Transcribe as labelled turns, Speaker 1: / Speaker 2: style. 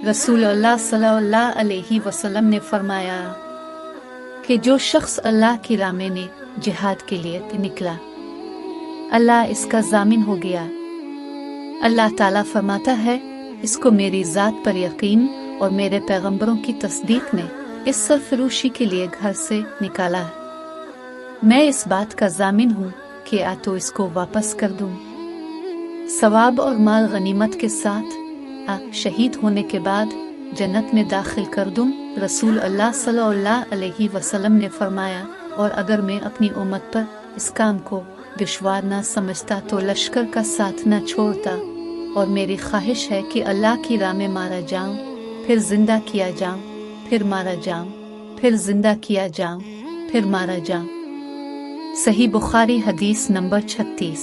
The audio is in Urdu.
Speaker 1: رسول اللہ صلی اللہ علیہ وسلم نے فرمایا کہ جو شخص اللہ کی راہ میں نے جہاد کے لیے نکلا، اللہ اس کا ضامن ہو گیا۔ اللہ تعالیٰ فرماتا ہے، اس کو میری ذات پر یقین اور میرے پیغمبروں کی تصدیق نے اس سرفروشی کے لیے گھر سے نکالا ہے۔ میں اس بات کا ضامن ہوں کہ تو اس کو واپس کر دوں، ثواب اور مال غنیمت کے ساتھ، شہید ہونے کے بعد جنت میں داخل کر دوں۔ رسول اللہ صلی اللہ علیہ وسلم نے فرمایا، اور اگر میں اپنی امت پر اس کام کو دشوار نہ سمجھتا تو لشکر کا ساتھ نہ چھوڑتا، اور میری خواہش ہے کہ اللہ کی راہ میں مارا جاؤں، پھر زندہ کیا جاؤں، پھر مارا جاؤں، پھر زندہ کیا جاؤں، پھر مارا جاؤں۔ صحیح بخاری حدیث نمبر 36۔